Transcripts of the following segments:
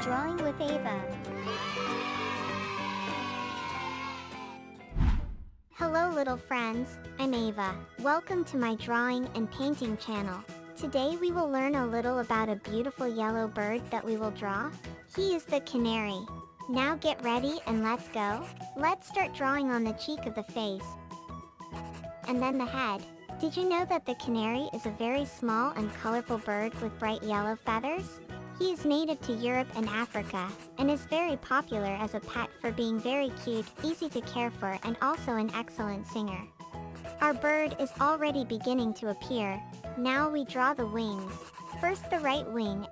Drawing with Ava. Hello little friends, I'm Ava. Welcome to my drawing and painting channel. Today we will learn a little about a beautiful yellow bird that we will draw. He is the canary. Now get ready and let's go. Let's start drawing on the cheek of the face. And then the head. Did you know that the canary is a very small and colorful bird with bright yellow feathers? He is native to Europe and Africa, and is very popular as a pet for being very cute, easy to care for, and also an excellent singer. Our bird is already beginning to appear. Now we draw the wings. First the right wing.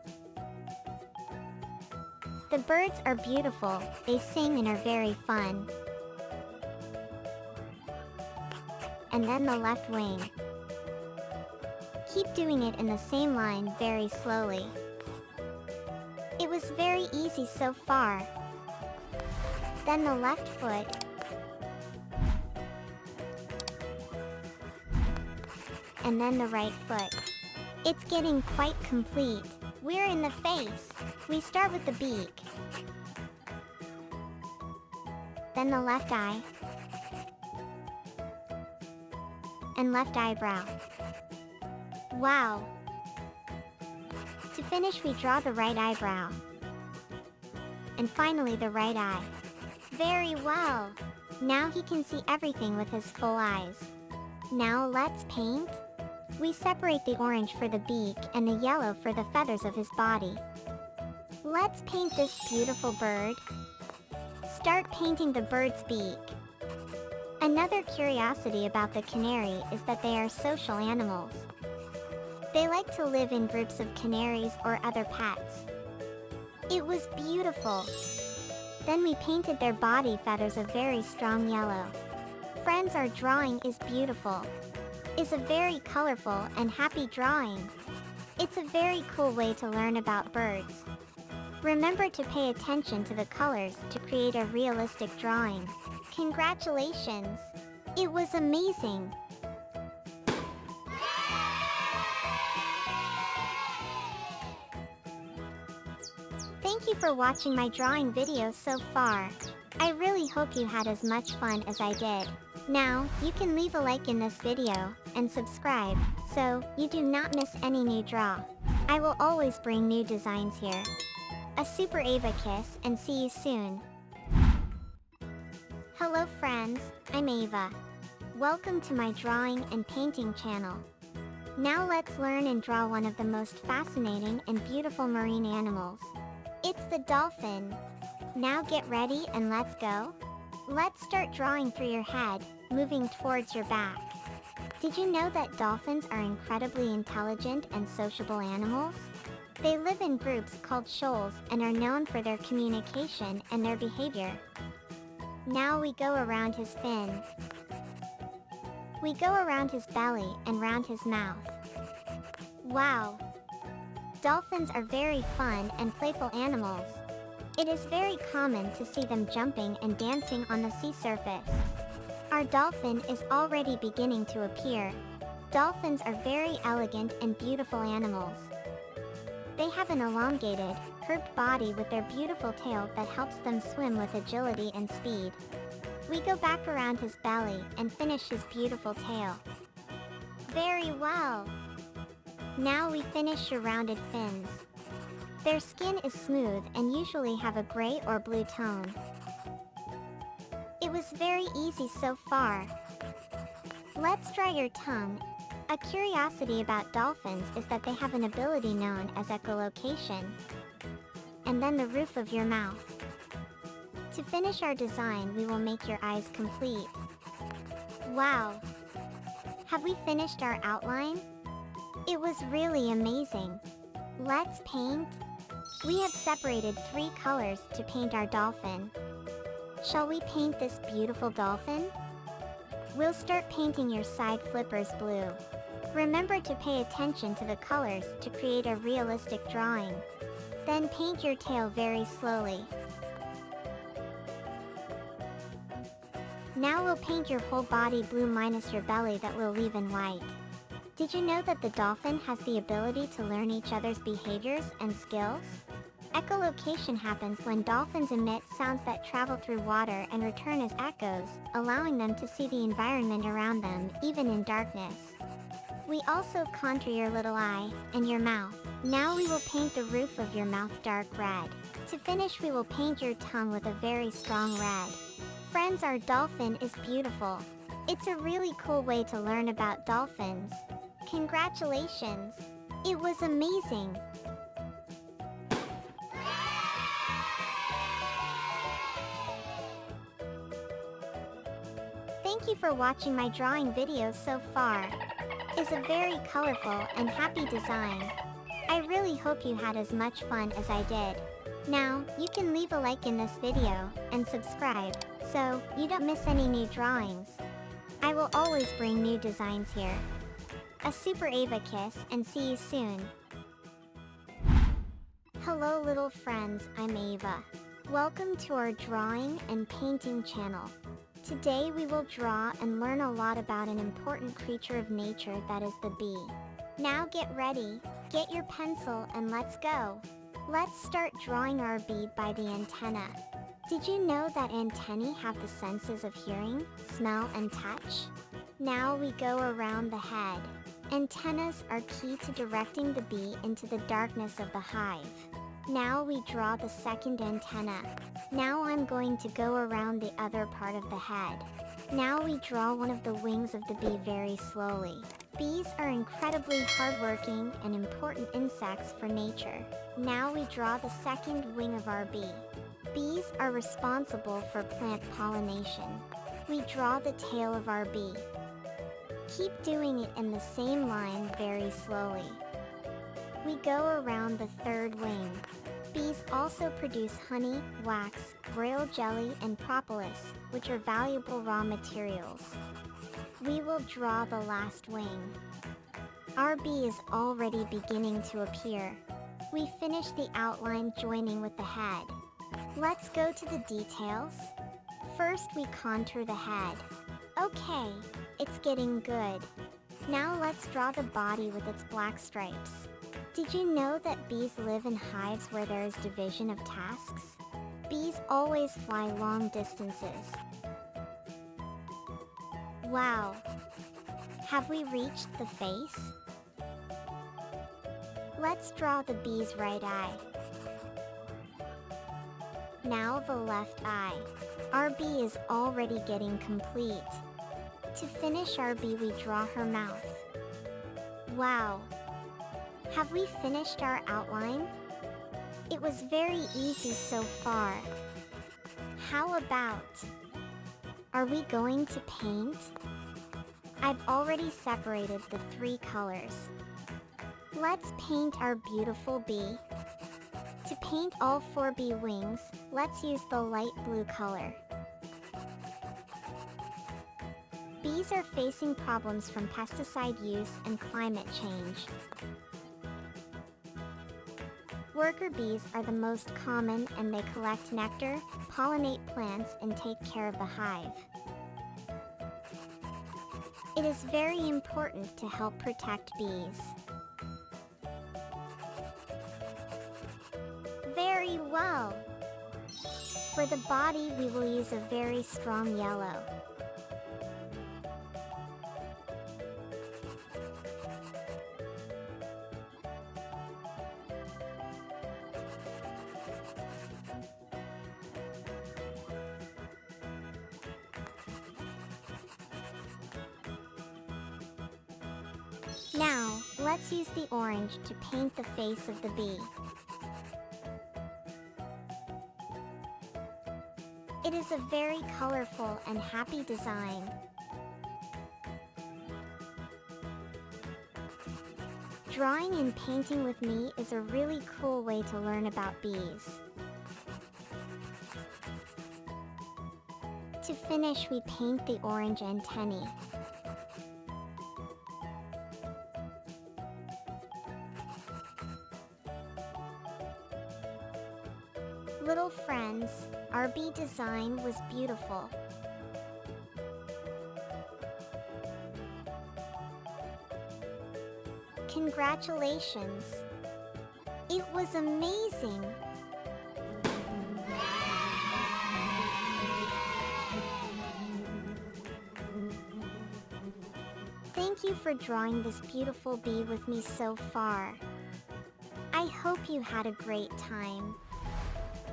The birds are beautiful, they sing and are very fun. And then the left wing. Keep doing it in the same line very slowly. It was very easy so far. Then the left foot. And then the right foot. It's getting quite complete. We're in the face. We start with the beak. Then the left eye. And left eyebrow. Wow! To finish, we draw the right eyebrow. And finally the right eye. Very well! Now he can see everything with his full eyes. Now let's paint. We separate the orange for the beak and the yellow for the feathers of his body. Let's paint this beautiful bird. Start painting the bird's beak. Another curiosity about the canary is that they are social animals. They like to live in groups of canaries or other pets. It was beautiful. Then we painted their body feathers a very strong yellow. Friends, our drawing is beautiful. It's a very colorful and happy drawing. It's a very cool way to learn about birds. Remember to pay attention to the colors to create a realistic drawing. Congratulations! It was amazing! Thank you for watching my drawing video so far. I really hope you had as much fun as I did. Now, you can leave a like in this video, and subscribe, so you do not miss any new draw. I will always bring new designs here. A super Ava kiss and see you soon. Hello friends, I'm Ava. Welcome to my drawing and painting channel. Now let's learn and draw one of the most fascinating and beautiful marine animals. It's the dolphin. Now get ready and let's go. Let's start drawing through your head, moving towards your back. Did you know that dolphins are incredibly intelligent and sociable animals? They live in groups called shoals and are known for their communication and their behavior. Now we go around his fin. We go around his belly and round his mouth. Wow! Dolphins are very fun and playful animals. It is very common to see them jumping and dancing on the sea surface. Our dolphin is already beginning to appear. Dolphins are very elegant and beautiful animals. They have an elongated, curved body with their beautiful tail that helps them swim with agility and speed. We go back around his belly and finish his beautiful tail. Very well! Now we finish your rounded fins. Their skin is smooth and usually have a gray or blue tone. It was very easy so far. Let's try your tongue. A curiosity about dolphins is that they have an ability known as echolocation. And then the roof of your mouth. To finish our design, we will make your eyes complete. Wow! Have we finished our outline? It was really amazing. Let's paint. We have separated 3 colors to paint our dolphin. Shall we paint this beautiful dolphin? We'll start painting your side flippers blue. Remember to pay attention to the colors to create a realistic drawing. Then paint your tail very slowly. Now we'll paint your whole body blue minus your belly that we'll leave in white. Did you know that the dolphin has the ability to learn each other's behaviors and skills? Echolocation happens when dolphins emit sounds that travel through water and return as echoes, allowing them to see the environment around them, even in darkness. We also contour your little eye and your mouth. Now we will paint the roof of your mouth dark red. To finish, we will paint your tongue with a very strong red. Friends, our dolphin is beautiful. It's a really cool way to learn about dolphins. Congratulations! It was amazing! Thank you for watching my drawing video so far. It's a very colorful and happy design. I really hope you had as much fun as I did. Now, you can leave a like in this video and subscribe so you don't miss any new drawings. I will always bring new designs here. A super Ava kiss and see you soon. Hello little friends, I'm Ava. Welcome to our drawing and painting channel. Today we will draw and learn a lot about an important creature of nature that is the bee. Now get ready, get your pencil and let's go. Let's start drawing our bee by the antenna. Did you know that antennae have the senses of hearing, smell and touch? Now we go around the head. Antennas are key to directing the bee into the darkness of the hive. Now we draw the second antenna. Now I'm going to go around the other part of the head. Now we draw one of the wings of the bee very slowly. Bees are incredibly hardworking and important insects for nature. Now we draw the second wing of our bee. Bees are responsible for plant pollination. We draw the tail of our bee. Keep doing it in the same line very slowly. We go around the third wing. Bees also produce honey, wax, royal jelly, and propolis, which are valuable raw materials. We will draw the last wing. Our bee is already beginning to appear. We finish the outline joining with the head. Let's go to the details. First, we contour the head. Okay, it's getting good. Now let's draw the body with its black stripes. Did you know that bees live in hives where there is division of tasks? Bees always fly long distances. Wow! Have we reached the face? Let's draw the bee's right eye. Now the left eye. Our bee is already getting complete. To finish our bee, we draw her mouth. Wow! Have we finished our outline? It was very easy so far. How about? Are we going to paint? I've already separated the three colors. Let's paint our beautiful bee. To paint all four bee wings, let's use the light blue color. Bees are facing problems from pesticide use and climate change. Worker bees are the most common and they collect nectar, pollinate plants, and take care of the hive. It is very important to help protect bees. Very well! For the body, we will use a very strong yellow. Now, let's use the orange to paint the face of the bee. It is a very colorful and happy design. Drawing and painting with me is a really cool way to learn about bees. To finish, we paint the orange antennae. Little friends, our bee design was beautiful. Congratulations! It was amazing! Thank you for drawing this beautiful bee with me so far. I hope you had a great time.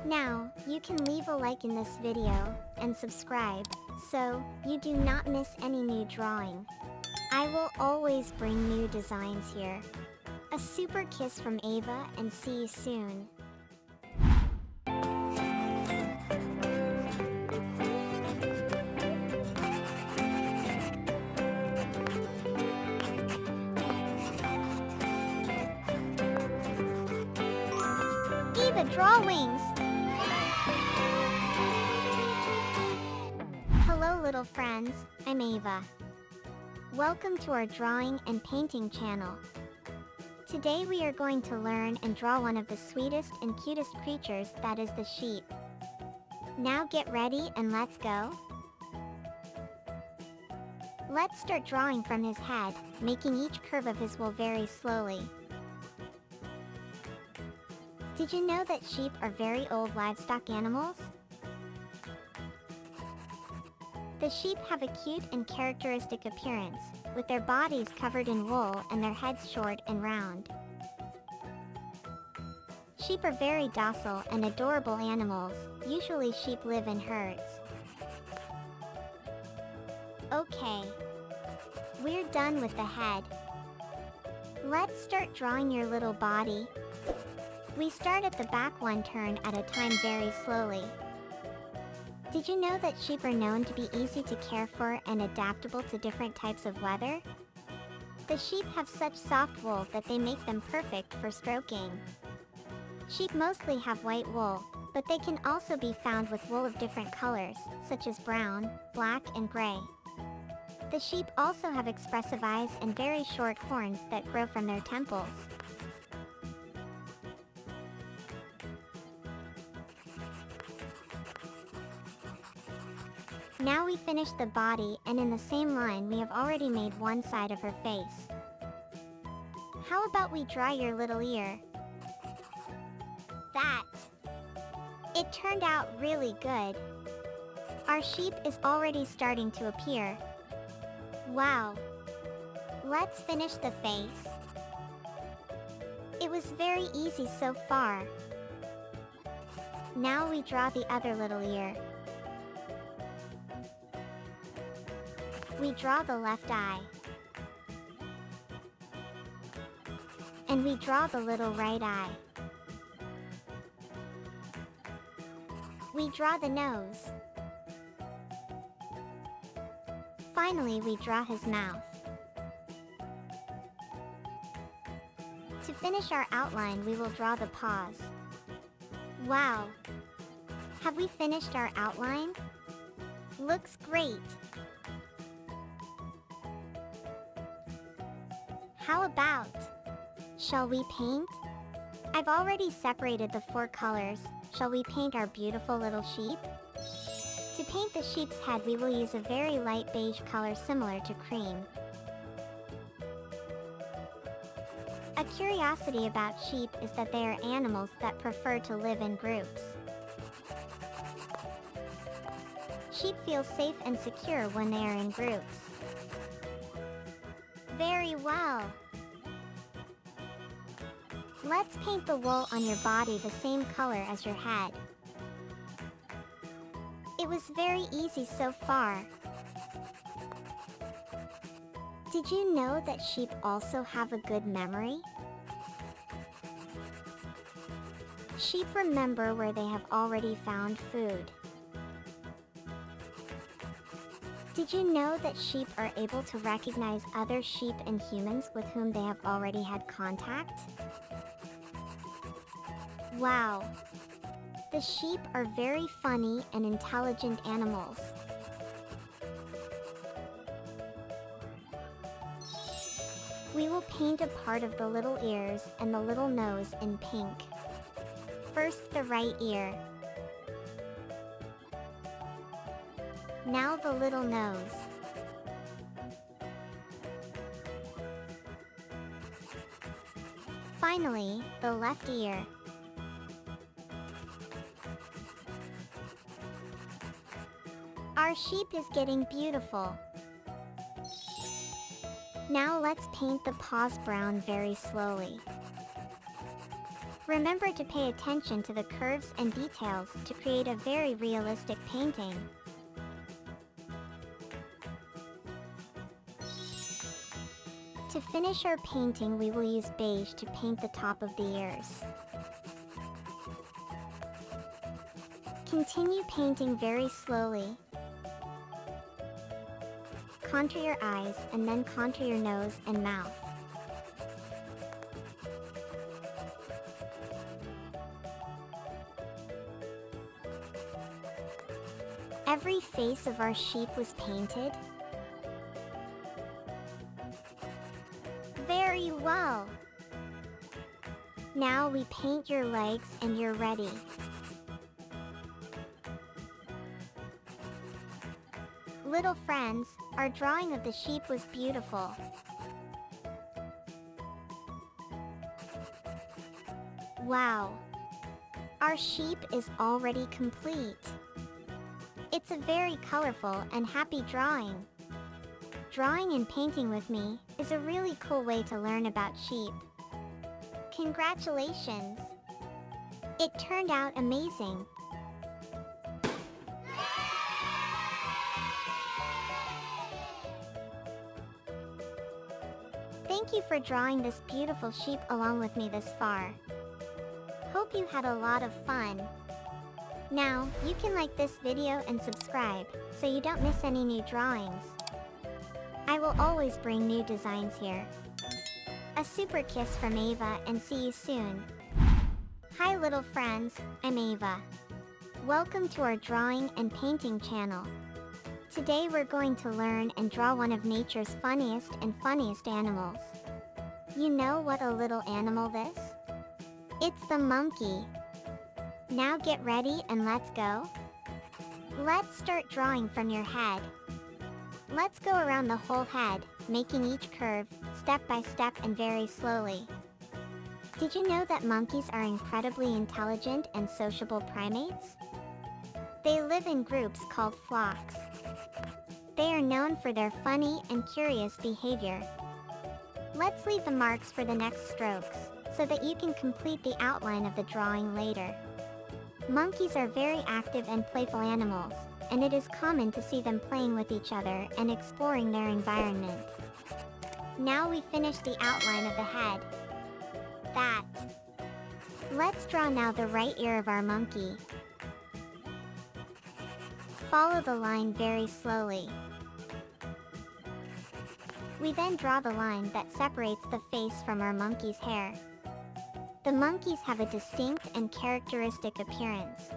Now, you can leave a like in this video and subscribe so you do not miss any new drawing. I will always bring new designs here. A super kiss from Ava and see you soon. Ava Drawings! Hello little friends, I'm Ava. Welcome to our drawing and painting channel. Today we are going to learn and draw one of the sweetest and cutest creatures, that is the sheep. Now get ready and let's go. Let's start drawing from his head, making each curve of his wool very slowly. Did you know that sheep are very old livestock animals? The sheep have a cute and characteristic appearance, with their bodies covered in wool and their heads short and round. Sheep are very docile and adorable animals. Usually sheep live in herds. Okay, we're done with the head. Let's start drawing your little body. We start at the back, one turn at a time, very slowly. Did you know that sheep are known to be easy to care for and adaptable to different types of weather? The sheep have such soft wool that they make them perfect for stroking. Sheep mostly have white wool, but they can also be found with wool of different colors, such as brown, black, and gray. The sheep also have expressive eyes and very short horns that grow from their temples. Now we finish the body, and in the same line we have already made one side of her face. How about we draw your little ear? It turned out really good. Our sheep is already starting to appear. Wow! Let's finish the face. It was very easy so far. Now we draw the other little ear. We draw the left eye. And we draw the little right eye. We draw the nose. Finally, we draw his mouth. To finish our outline, we will draw the paws. Wow! Have we finished our outline? Looks great! How about? Shall we paint? I've already separated the 4 colors. Shall we paint our beautiful little sheep? To paint the sheep's head, we will use a very light beige color similar to cream. A curiosity about sheep is that they are animals that prefer to live in groups. Sheep feel safe and secure when they are in groups. Very well. Let's paint the wool on your body the same color as your head. It was very easy so far. Did you know that sheep also have a good memory? Sheep remember where they have already found food. Did you know that sheep are able to recognize other sheep and humans with whom they have already had contact? Wow! The sheep are very funny and intelligent animals. We will paint a part of the little ears and the little nose in pink. First, the right ear. Now the little nose. Finally, the left ear. Our sheep is getting beautiful. Now let's paint the paws brown very slowly. Remember to pay attention to the curves and details to create a very realistic painting. To finish our painting, we will use beige to paint the top of the ears. Continue painting very slowly. Contour your eyes and then contour your nose and mouth. Every face of our sheep was painted. Very well. Now we paint your legs and you're ready. Little friends, our drawing of the sheep was beautiful. Wow! Our sheep is already complete. It's a very colorful and happy drawing. Drawing and painting with me is a really cool way to learn about sheep. Congratulations! It turned out amazing. Thank you for drawing this beautiful sheep along with me this far. Hope you had a lot of fun. Now, you can like this video and subscribe, so you don't miss any new drawings. I will always bring new designs here. A super kiss from Ava and see you soon. Hi little friends, I'm Ava. Welcome to our drawing and painting channel. Today we're going to learn and draw one of nature's funniest animals. You know what a little animal this? It's the monkey. Now get ready and let's go. Let's start drawing from your head. Let's go around the whole head, making each curve, step by step and very slowly. Did you know that monkeys are incredibly intelligent and sociable primates? They live in groups called flocks. They are known for their funny and curious behavior. Let's leave the marks for the next strokes, so that you can complete the outline of the drawing later. Monkeys are very active and playful animals, and it is common to see them playing with each other and exploring their environment. Now we finish the outline of the head. Let's draw now the right ear of our monkey. Follow the line very slowly. We then draw the line that separates the face from our monkey's hair. The monkeys have a distinct and characteristic appearance.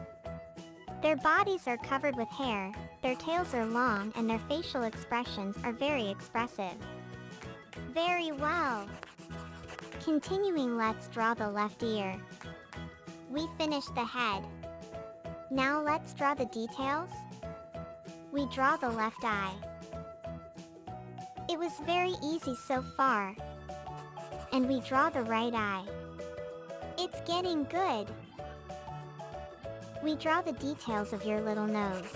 Their bodies are covered with hair, their tails are long, and their facial expressions are very expressive. Very well! Continuing, let's draw the left ear. We finished the head. Now let's draw the details. We draw the left eye. It was very easy so far. And we draw the right eye. It's getting good. We draw the details of your little nose.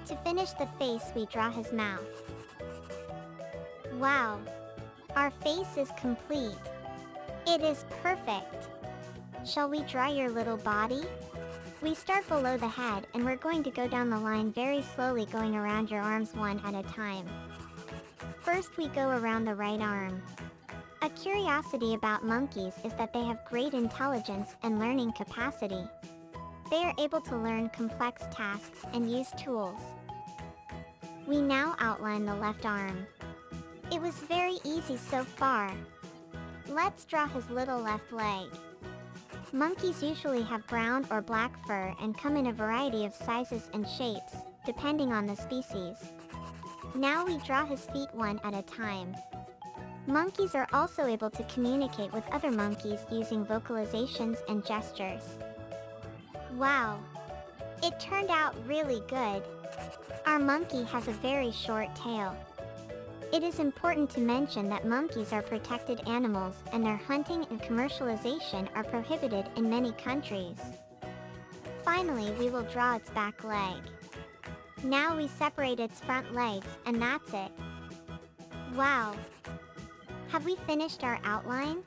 To finish the face, we draw his mouth. Wow! Our face is complete. It is perfect. Shall we draw your little body? We start below the head and we're going to go down the line very slowly, going around your arms one at a time. First we go around the right arm. A curiosity about monkeys is that they have great intelligence and learning capacity. They are able to learn complex tasks and use tools. We now outline the left arm. It was very easy so far. Let's draw his little left leg. Monkeys usually have brown or black fur and come in a variety of sizes and shapes, depending on the species. Now we draw his feet one at a time. Monkeys are also able to communicate with other monkeys using vocalizations and gestures. Wow! It turned out really good. Our monkey has a very short tail. It is important to mention that monkeys are protected animals and their hunting and commercialization are prohibited in many countries. Finally, we will draw its back leg. Now we separate its front legs and that's it. Wow! Have we finished our outline?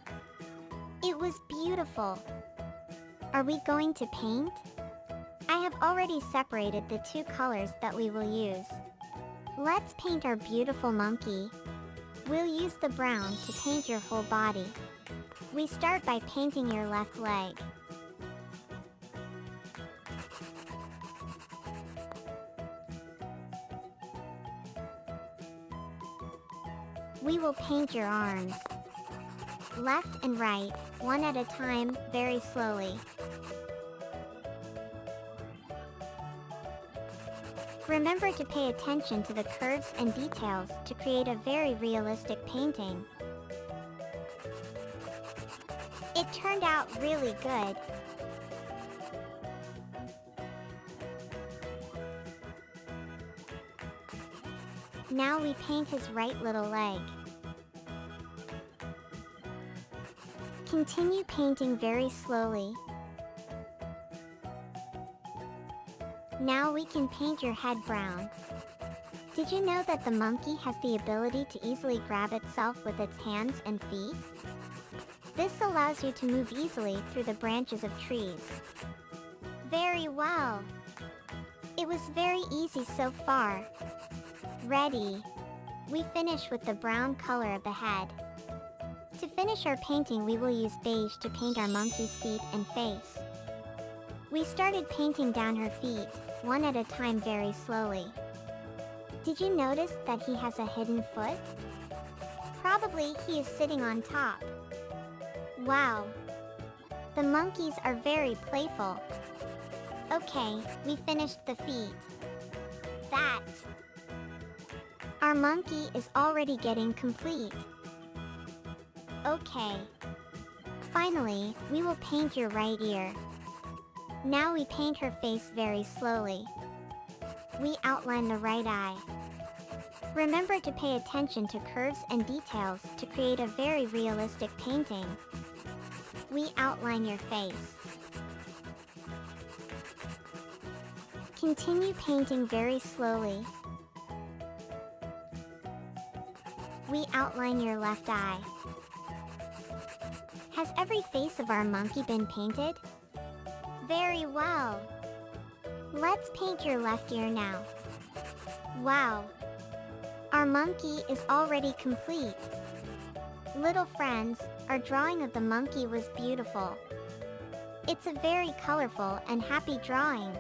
It was beautiful! Are we going to paint? I have already separated the two colors that we will use. Let's paint our beautiful monkey. We'll use the brown to paint your whole body. We start by painting your left leg. We will paint your arms. Left and right, one at a time, very slowly. Remember to pay attention to the curves and details to create a very realistic painting. It turned out really good. Now we paint his right little leg. Continue painting very slowly. Now we can paint your head brown. Did you know that the monkey has the ability to easily grab itself with its hands and feet? This allows you to move easily through the branches of trees. Very well! It was very easy so far. Ready! We finish with the brown color of the head. To finish our painting, we will use beige to paint our monkey's feet and face. We started painting down her feet, one at a time very slowly. Did you notice that he has a hidden foot? Probably he is sitting on top. Wow! The monkeys are very playful. Okay, we finished the feet. Our monkey is already getting complete. Okay. Finally, we will paint your right ear. Now we paint her face very slowly. We outline the right eye. Remember to pay attention to curves and details to create a very realistic painting. We outline your face. Continue painting very slowly. We outline your left eye. Has every face of our monkey been painted? Very well. Let's paint your left ear now. Wow! Our monkey is already complete. Little friends, our drawing of the monkey was beautiful. It's a very colorful and happy drawing.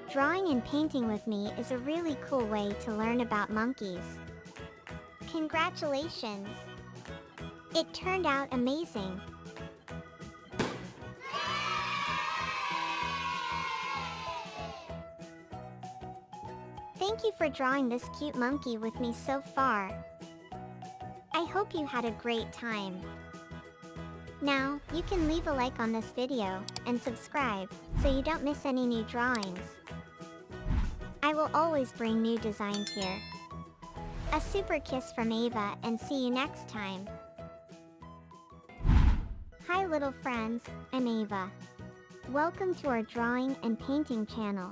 Drawing and painting with me is a really cool way to learn about monkeys. Congratulations! It turned out amazing. Thank you for drawing this cute monkey with me so far. I hope you had a great time. Now, you can leave a like on this video and subscribe so you don't miss any new drawings. I will always bring new designs here. A super kiss from Ava and see you next time. Hi little friends, I'm Ava. Welcome to our drawing and painting channel.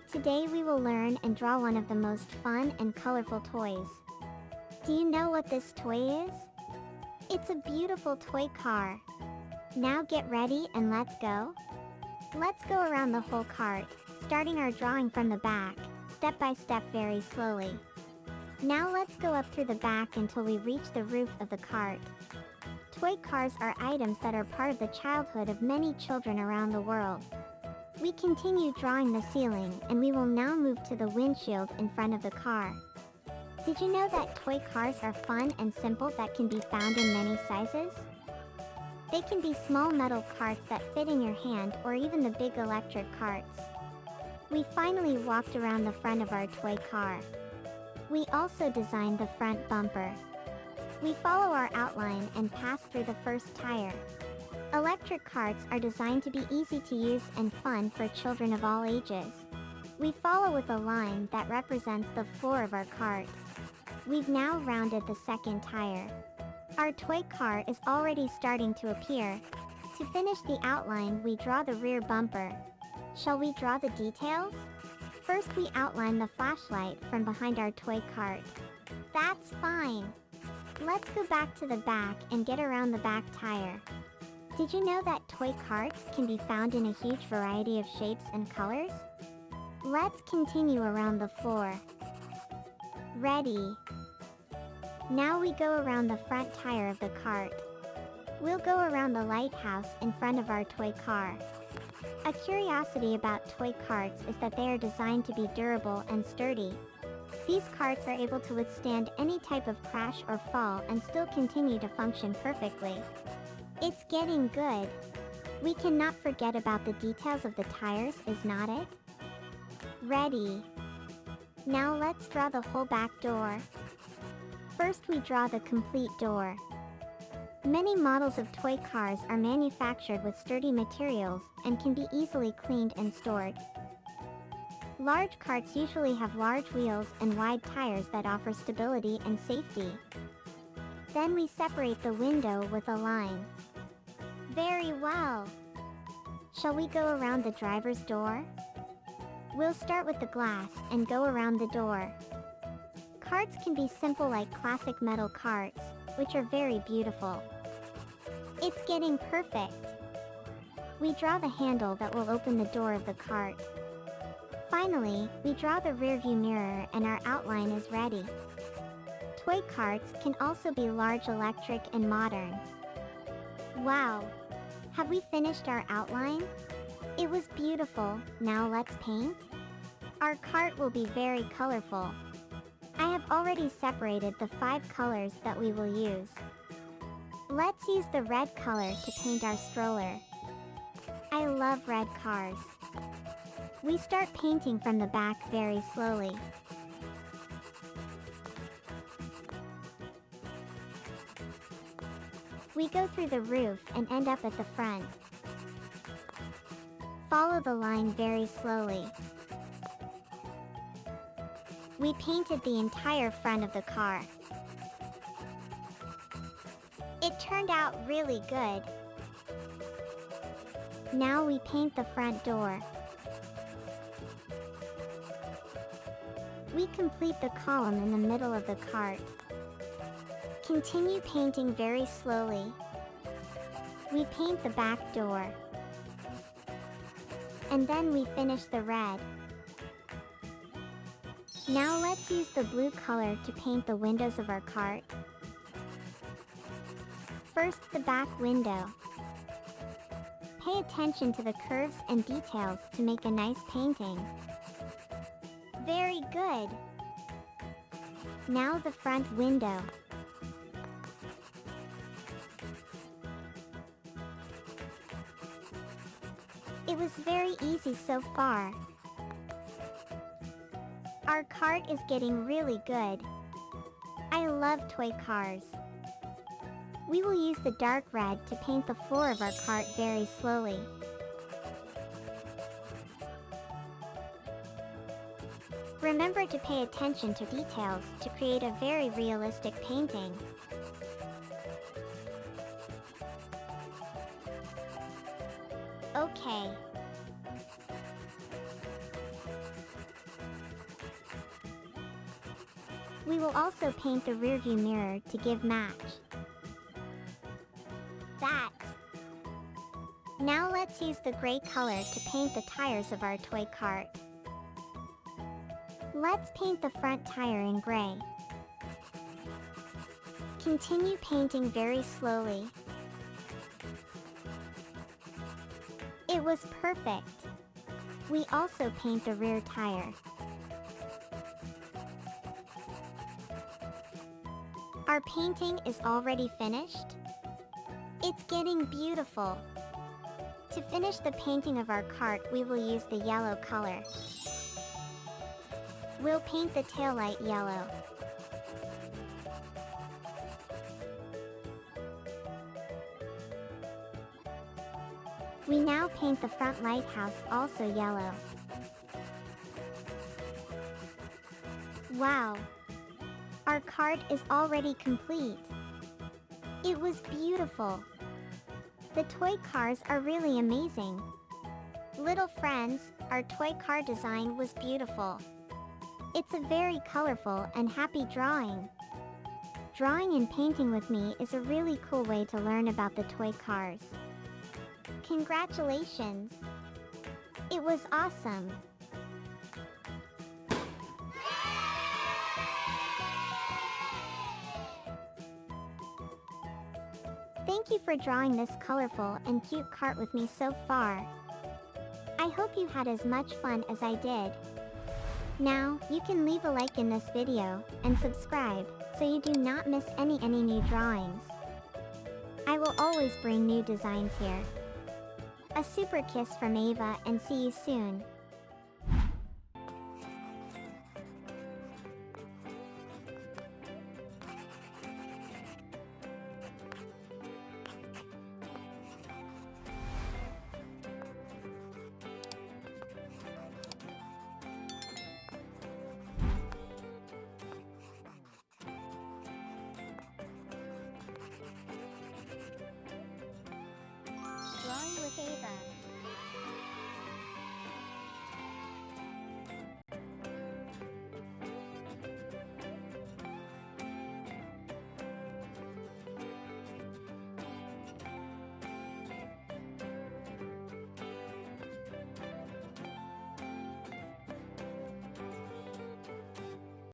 Today we will learn and draw one of the most fun and colorful toys. Do you know what this toy is? It's a beautiful toy car. Now get ready and let's go. Let's go around the whole cart, starting our drawing from the back, step by step very slowly. Now let's go up through the back until we reach the roof of the cart. Toy cars are items that are part of the childhood of many children around the world. We continue drawing the ceiling and we will now move to the windshield in front of the car. Did you know that toy cars are fun and simple that can be found in many sizes? They can be small metal carts that fit in your hand or even the big electric carts. We finally walked around the front of our toy car. We also designed the front bumper. We follow our outline and pass through the first tire. Electric carts are designed to be easy to use and fun for children of all ages. We follow with a line that represents the floor of our cart. We've now rounded the second tire. Our toy car is already starting to appear. To finish the outline, we draw the rear bumper. Shall we draw the details? First we outline the flashlight from behind our toy cart. That's fine. Let's go back to the back and get around the back tire. Did you know that toy carts can be found in a huge variety of shapes and colors? Let's continue around the floor. Ready. Now we go around the front tire of the cart. We'll go around the lighthouse in front of our toy car. A curiosity about toy carts is that they are designed to be durable and sturdy. These carts are able to withstand any type of crash or fall and still continue to function perfectly. It's getting good. We cannot forget about the details of the tires, is not it? Ready. Now let's draw the whole back door. First we draw the complete door. Many models of toy cars are manufactured with sturdy materials and can be easily cleaned and stored. Large carts usually have large wheels and wide tires that offer stability and safety. Then we separate the window with a line. Very well. Shall we go around the driver's door? We'll start with the glass and go around the door. Carts can be simple like classic metal carts, which are very beautiful. It's getting perfect. We draw the handle that will open the door of the cart. Finally, we draw the rearview mirror and our outline is ready. Toy carts can also be large, electric, and modern. Wow! Have we finished our outline? It was beautiful. Now let's paint. Our cart will be very colorful. I have already separated the 5 colors that we will use. Let's use the red color to paint our stroller. I love red cars. We start painting from the back very slowly. We go through the roof and end up at the front. Follow the line very slowly. We painted the entire front of the car. It turned out really good. Now we paint the front door. We complete the column in the middle of the cart. Continue painting very slowly. We paint the back door. And then we finish the red. Now let's use the blue color to paint the windows of our cart. First, the back window. Pay attention to the curves and details to make a nice painting. Very good. Now the front window. It was very easy so far. Our cart is getting really good. I love toy cars. We will use the dark red to paint the floor of our cart very slowly. Remember to pay attention to details to create a very realistic painting. Okay. We will also paint the rearview mirror to give match. That. Now let's use the gray color to paint the tires of our toy cart. Let's paint the front tire in gray. Continue painting very slowly. It was perfect. We also paint the rear tire. Our painting is already finished. It's getting beautiful. To finish the painting of our cart, we will use the yellow color. We'll paint the taillight yellow. We now paint the front lighthouse also yellow. Wow! Our cart is already complete. It was beautiful. The toy cars are really amazing. Little friends, our toy car design was beautiful. It's a very colorful and happy drawing. Drawing and painting with me is a really cool way to learn about the toy cars. Congratulations! It was awesome! Thank you for drawing this colorful and cute cart with me so far. I hope you had as much fun as I did. Now, you can leave a like in this video, and subscribe, so you do not miss any new drawings. I will always bring new designs here. A super kiss from Ava and see you soon.